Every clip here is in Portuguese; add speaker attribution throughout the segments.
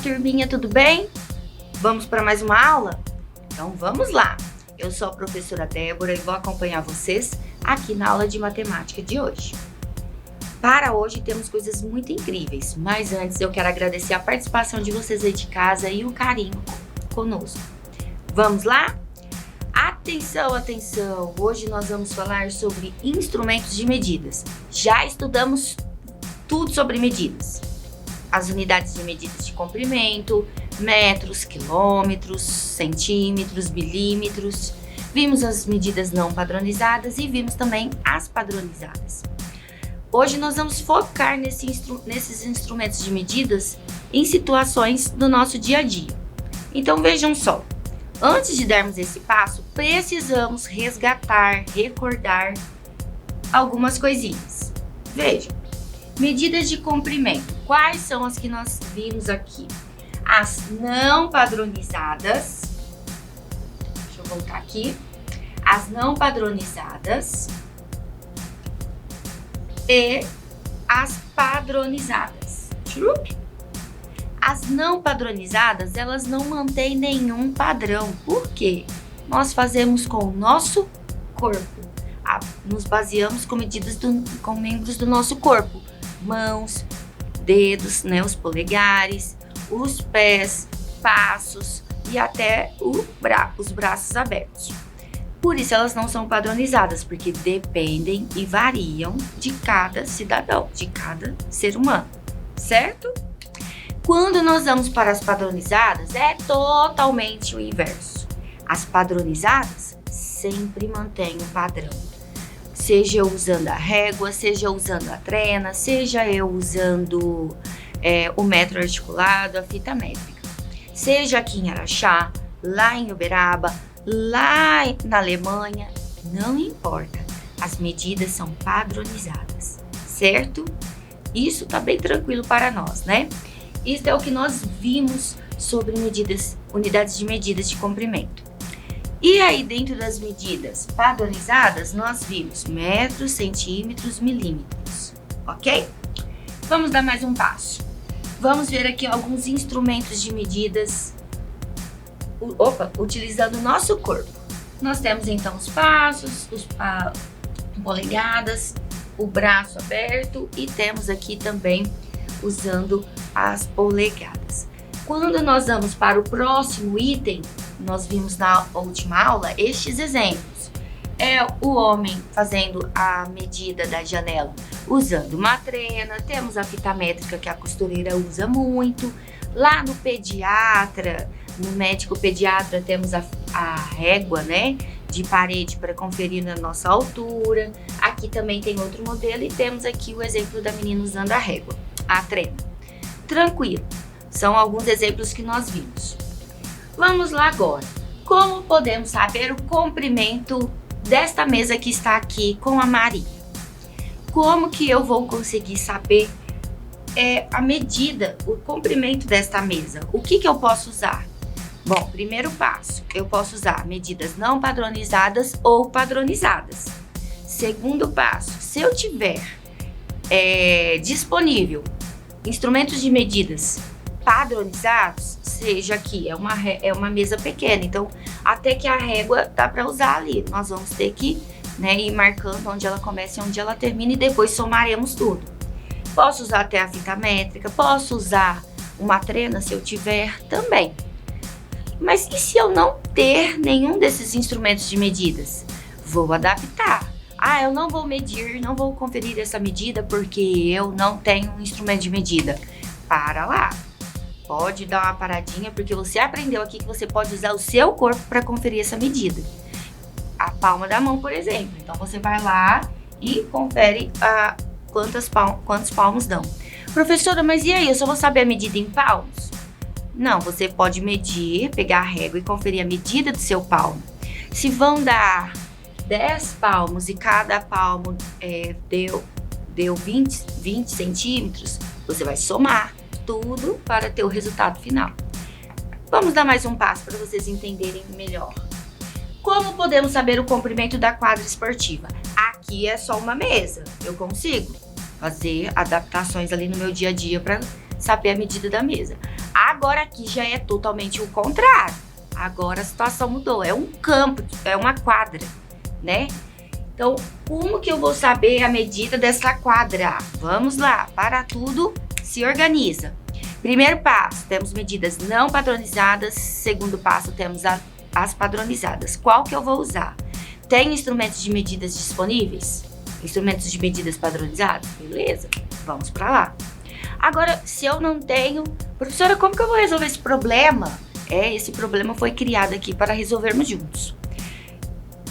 Speaker 1: turminha, tudo bem? Vamos para mais uma aula? Então vamos lá! Eu sou a professora Débora e vou acompanhar vocês aqui na aula de matemática de hoje. Para hoje temos coisas muito incríveis, mas antes eu quero agradecer a participação de vocês aí de casa e o carinho conosco. Vamos lá? Atenção, atenção! Hoje nós vamos falar sobre instrumentos de medidas. Já estudamos tudo sobre medidas. As unidades de medidas de comprimento, metros, quilômetros, centímetros, milímetros. Vimos as medidas não padronizadas e vimos também as padronizadas. Hoje nós vamos focar nesses instrumentos de medidas em situações do nosso dia a dia. Então vejam só, antes de darmos esse passo, precisamos resgatar, recordar algumas coisinhas. Vejam, medidas de comprimento, quais são as que nós vimos aqui? As não padronizadas, deixa eu voltar aqui, as não padronizadas e as padronizadas. As não padronizadas, elas não mantêm nenhum padrão. Por quê? Nós fazemos com o nosso corpo. Nos baseamos com medidas com membros do nosso corpo. Mãos, dedos, né, os polegares, os pés, passos e até os braços abertos. Por isso elas não são padronizadas, porque dependem e variam de cada cidadão, de cada ser humano, certo? Quando nós vamos para as padronizadas, é totalmente o inverso. As padronizadas sempre mantêm o padrão. Seja eu usando a régua, seja eu usando a trena, seja eu usando o metro articulado, a fita métrica. Seja aqui em Araxá, lá em Uberaba, lá na Alemanha, não importa. As medidas são padronizadas, certo? Isso tá bem tranquilo para nós, né? Isso é o que nós vimos sobre unidades de medidas de comprimento. E aí, dentro das medidas padronizadas, nós vimos metros, centímetros, milímetros, ok? Vamos dar mais um passo. Vamos ver aqui alguns instrumentos de medidas, utilizando o nosso corpo. Nós temos então os passos, polegadas, o braço aberto e temos aqui também usando as polegadas. Quando nós vamos para o próximo item, nós vimos na última aula estes exemplos. É o homem fazendo a medida da janela usando uma trena, temos a fita métrica que a costureira usa muito. Lá no pediatra, no médico pediatra, temos a régua, né, de parede para conferir na nossa altura. Aqui também tem outro modelo e temos aqui o exemplo da menina usando a régua, a trena. Tranquilo, são alguns exemplos que nós vimos. Vamos lá agora. Como podemos saber o comprimento desta mesa que está aqui com a Maria? Como que eu vou conseguir saber a medida, o comprimento desta mesa? O que eu posso usar? Bom, primeiro passo, eu posso usar medidas não padronizadas ou padronizadas. Segundo passo, se eu tiver disponível instrumentos de medidas padronizados, seja aqui, é uma mesa pequena, então até que a régua dá para usar ali. Nós vamos ter que, né, ir marcando onde ela começa e onde ela termina e depois somaremos tudo. Posso usar até a fita métrica, posso usar uma trena se eu tiver também. Mas e se eu não ter nenhum desses instrumentos de medidas? Vou adaptar. Eu não vou medir, não vou conferir essa medida porque eu não tenho um instrumento de medida. Para lá. Pode dar uma paradinha, porque você aprendeu aqui que você pode usar o seu corpo para conferir essa medida. A palma da mão, por exemplo. Então, você vai lá e confere quantos palmos dão. Professora, mas e aí? Eu só vou saber a medida em palmos? Não, você pode medir, pegar a régua e conferir a medida do seu palmo. Se vão dar 10 palmos e cada palmo deu 20 centímetros, você vai somar tudo para ter o resultado final. Vamos dar mais um passo para vocês entenderem melhor. Como podemos saber o comprimento da quadra esportiva? Aqui é só uma mesa, eu consigo fazer adaptações ali no meu dia a dia para saber a medida da mesa. Agora aqui já é totalmente o contrário. Agora a situação mudou, é um campo, é uma quadra, né? Então, como que eu vou saber a medida dessa quadra? Vamos lá, para tudo, se organiza. Primeiro passo, temos medidas não padronizadas. Segundo passo, temos as padronizadas. Qual que eu vou usar? Tem instrumentos de medidas disponíveis? Instrumentos de medidas padronizados? Beleza, vamos para lá. Agora, se eu não tenho... Professora, como que eu vou resolver esse problema? Esse problema foi criado aqui para resolvermos juntos.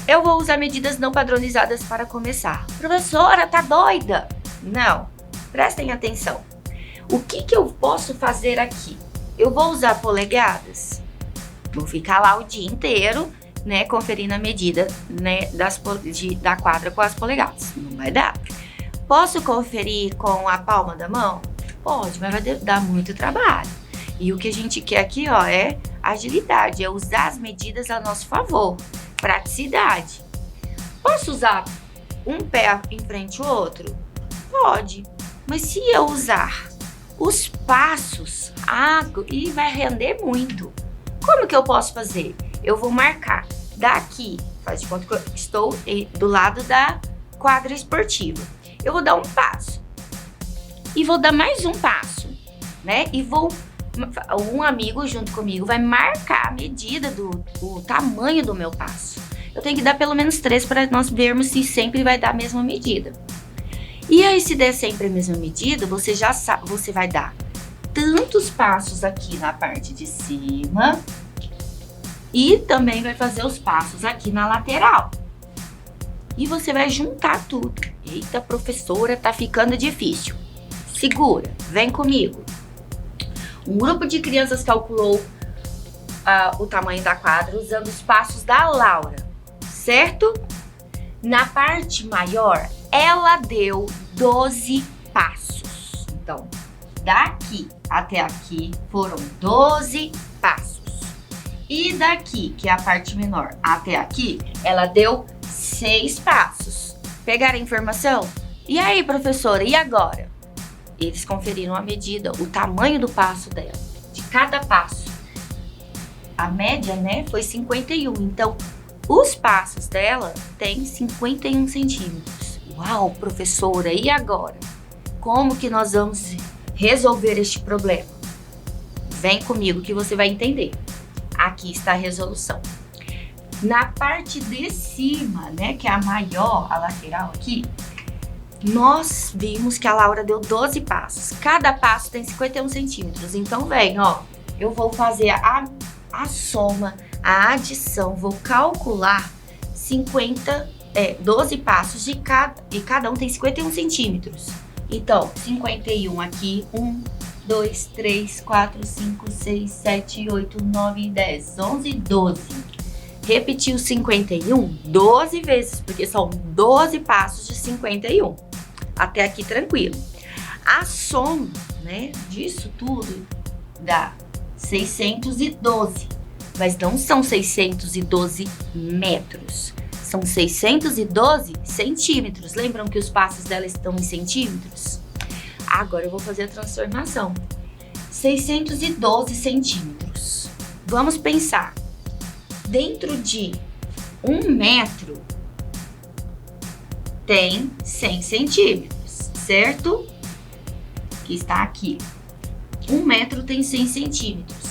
Speaker 1: Eu vou usar medidas não padronizadas para começar. Professora, tá doida? Não, prestem atenção. O que eu posso fazer aqui? Eu vou usar polegadas? Vou ficar lá o dia inteiro, né, conferindo a medida, né, da quadra com as polegadas. Não vai dar. Posso conferir com a palma da mão? Pode, mas vai dar muito trabalho. E o que a gente quer aqui, ó, é agilidade, é usar as medidas a nosso favor. Praticidade. Posso usar um pé em frente ao outro? Pode. Mas se eu usar os passos, e vai render muito. Como que eu posso fazer? Eu vou marcar daqui, faz de conta que eu estou do lado da quadra esportiva. Eu vou dar um passo. E vou dar mais um passo, né? E um amigo junto comigo vai marcar a medida o tamanho do meu passo. Eu tenho que dar pelo menos 3 para nós vermos se sempre vai dar a mesma medida. E aí, se der sempre a mesma medida, você já sabe, você vai dar tantos passos aqui na parte de cima e também vai fazer os passos aqui na lateral. E você vai juntar tudo. Eita, professora, tá ficando difícil. Segura, vem comigo. Um grupo de crianças calculou o tamanho da quadra usando os passos da Laura, certo? Na parte maior, ela deu 12 passos. Então, daqui até aqui foram 12 passos. E daqui, que é a parte menor, até aqui, ela deu 6 passos. Pegaram a informação? E aí, professora, e agora? Eles conferiram a medida, o tamanho do passo dela, de cada passo. A média, né, foi 51. Então, os passos dela têm 51 centímetros. Uau, professora, e agora? Como que nós vamos resolver este problema? Vem comigo que você vai entender. Aqui está a resolução. Na parte de cima, né, que é a maior, a lateral aqui, nós vimos que a Laura deu 12 passos. Cada passo tem 51 centímetros. Então, vem, ó, eu vou fazer a soma, a adição, vou calcular 12 passos e cada um tem 51 centímetros. Então, 51 aqui, 1, 2, 3, 4, 5, 6, 7, 8, 9, 10, 11, 12. Repetiu 51 12 vezes, porque são 12 passos de 51. Até aqui tranquilo. A soma, né, disso tudo dá 612. Mas não são 612 metros. São 612 centímetros. Lembram que os passos dela estão em centímetros? Agora eu vou fazer a transformação. 612 centímetros. Vamos pensar. Dentro de 1 metro tem 100 centímetros, certo? Que está aqui. 1 metro tem 100 centímetros.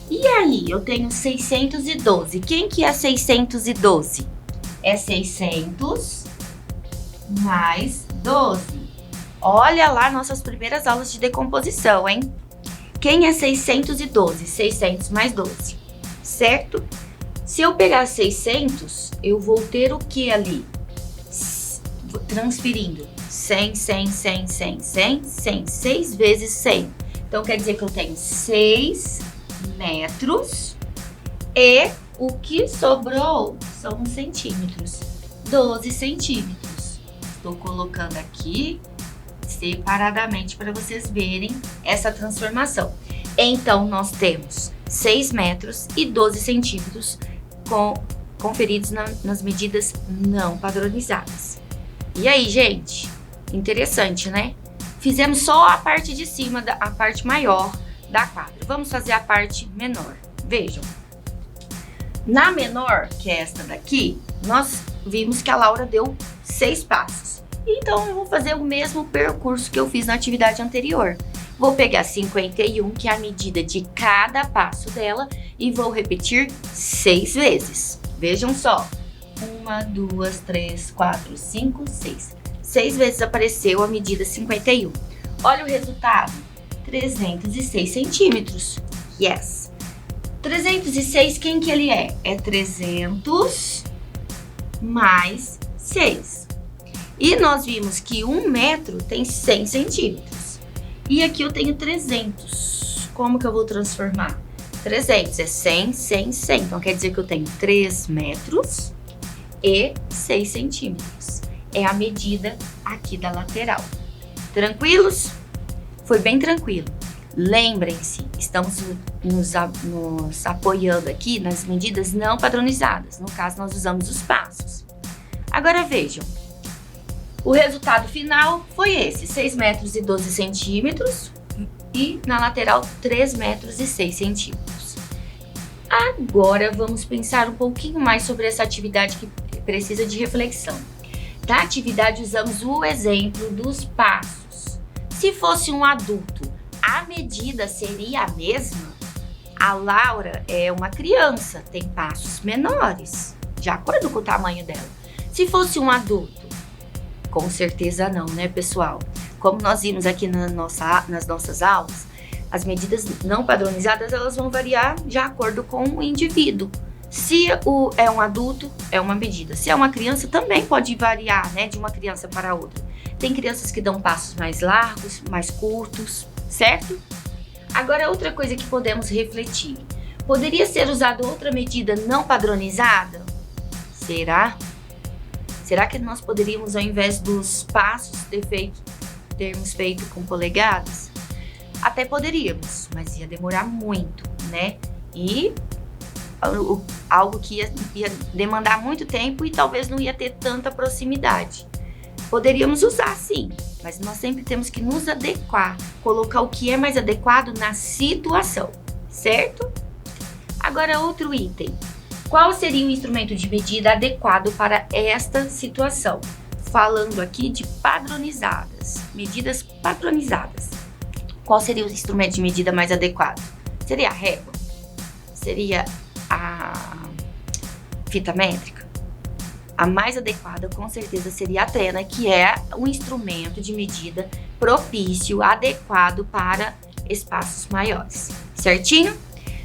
Speaker 1: E aí, eu tenho 612. Quem que é 612? É 600 mais 12. Olha lá nossas primeiras aulas de decomposição, hein? Quem é 612? 600 mais 12, certo? Se eu pegar 600, eu vou ter o que ali? Transferindo 100, 100, 100, 100, 100, 100, 6 vezes 100. Então, quer dizer que eu tenho 6 metros e o que sobrou são centímetros, 12 centímetros. Estou colocando aqui separadamente para vocês verem essa transformação. Então, nós temos 6 metros e 12 centímetros conferidos nas medidas não padronizadas. E aí, gente? Interessante, né? Fizemos só a parte de cima, a parte maior da quadra. Vamos fazer a parte menor. Vejam. Na menor, que é esta daqui, nós vimos que a Laura deu 6 passos. Então, eu vou fazer o mesmo percurso que eu fiz na atividade anterior. Vou pegar 51, que é a medida de cada passo dela, e vou repetir 6 vezes. Vejam só. 1, 2, 3, 4, 5, 6. 6 vezes apareceu a medida 51. Olha o resultado. 306 centímetros. Yes. 306, quem que ele é? É 300 mais 6. E nós vimos que 1 metro tem 100 centímetros. E aqui eu tenho 300. Como que eu vou transformar? 300 é 100, 100, 100. Então quer dizer que eu tenho 3 metros e 6 centímetros. É a medida aqui da lateral. Tranquilos? Foi bem tranquilo. Lembrem-se, estamos nos apoiando aqui nas medidas não padronizadas. No caso, nós usamos os passos. Agora vejam. O resultado final foi esse, 6 metros e 12 centímetros e na lateral 3 metros e 6 centímetros. Agora vamos pensar um pouquinho mais sobre essa atividade que precisa de reflexão. Da atividade usamos o exemplo dos passos. Se fosse um adulto, a medida seria a mesma? A Laura é uma criança, tem passos menores, de acordo com o tamanho dela. Se fosse um adulto, com certeza não, né, pessoal? Como nós vimos aqui nas nossas aulas, as medidas não padronizadas, elas vão variar de acordo com o indivíduo. Se é um adulto, é uma medida. Se é uma criança, também pode variar, né, de uma criança para outra. Tem crianças que dão passos mais largos, mais curtos, certo? Agora, outra coisa que podemos refletir. Poderia ser usada outra medida não padronizada? Será? Será que nós poderíamos, ao invés dos passos, termos feito com polegadas? Até poderíamos, mas ia demorar muito, né? E algo que ia demandar muito tempo e talvez não ia ter tanta proximidade. Poderíamos usar sim, mas nós sempre temos que nos adequar, colocar o que é mais adequado na situação, certo? Agora, outro item. Qual seria o instrumento de medida adequado para esta situação? Falando aqui de padronizadas, medidas padronizadas. Qual seria o instrumento de medida mais adequado? Seria a régua? Seria a fita métrica? A mais adequada, com certeza, seria a trena, que é um instrumento de medida propício, adequado para espaços maiores. Certinho?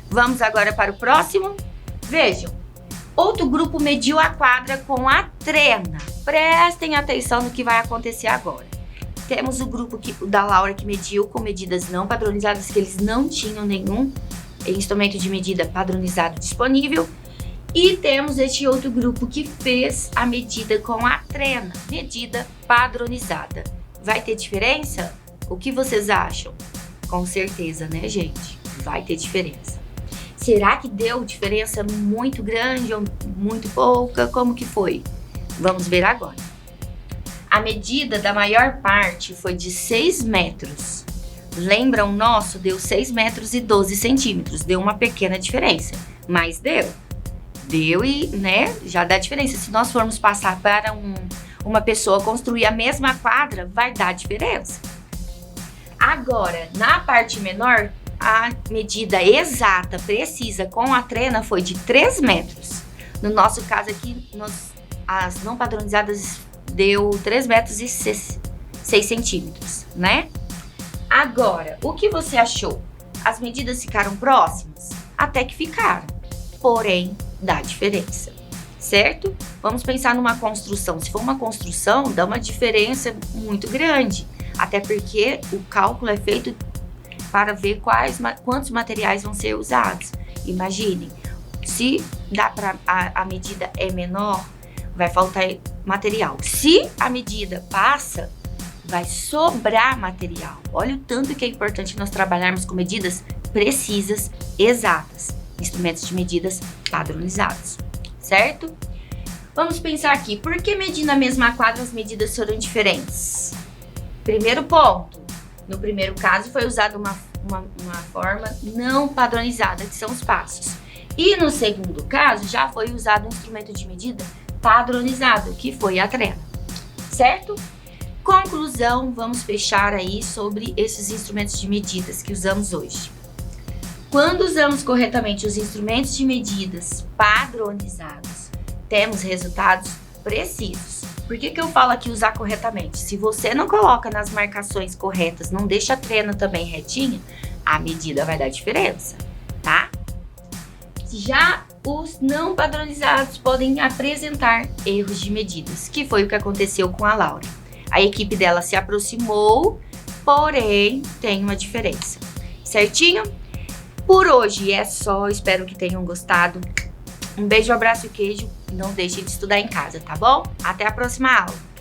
Speaker 1: Vamos agora para o próximo. Vejam, outro grupo mediu a quadra com a trena. Prestem atenção no que vai acontecer agora. Temos o grupo da Laura que mediu com medidas não padronizadas, que eles não tinham nenhum instrumento de medida padronizado disponível. E temos este outro grupo que fez a medida com a trena, medida padronizada. Vai ter diferença? O que vocês acham? Com certeza, né, gente? Vai ter diferença. Será que deu diferença muito grande ou muito pouca? Como que foi? Vamos ver agora. A medida da maior parte foi de 6 metros. Lembra, o nosso deu 6 metros e 12 centímetros. Deu uma pequena diferença, mas deu. Deu e, né, já dá diferença. Se nós formos passar para uma pessoa construir a mesma quadra, vai dar diferença. Agora, na parte menor, a medida exata, precisa, com a trena foi de 3 metros. No nosso caso aqui, as não padronizadas deu 3 metros e 6 centímetros, né? Agora, o que você achou? As medidas ficaram próximas? Até que ficaram, porém, dá diferença, certo? Vamos pensar numa construção. Se for uma construção, dá uma diferença muito grande, até porque o cálculo é feito para ver quantos materiais vão ser usados. Imaginem, se a medida é menor, vai faltar material. Se a medida passa, vai sobrar material. Olha o tanto que é importante nós trabalharmos com medidas precisas, exatas, instrumentos de medidas padronizados, certo? Vamos pensar aqui, por que medir na mesma quadra as medidas foram diferentes? Primeiro ponto, No primeiro caso, foi usada uma forma não padronizada, que são os passos. E no segundo caso, já foi usado um instrumento de medida padronizado, que foi a trena, certo? Conclusão, vamos fechar aí sobre esses instrumentos de medidas que usamos hoje. Quando usamos corretamente os instrumentos de medidas padronizados, temos resultados precisos. Por que eu falo aqui usar corretamente? Se você não coloca nas marcações corretas, não deixa a trena também retinha, a medida vai dar diferença, tá? Já os não padronizados podem apresentar erros de medidas, que foi o que aconteceu com a Laura. A equipe dela se aproximou, porém tem uma diferença, certinho? Por hoje é só, espero que tenham gostado. Um beijo, abraço e queijo. Não deixe de estudar em casa, tá bom? Até a próxima aula!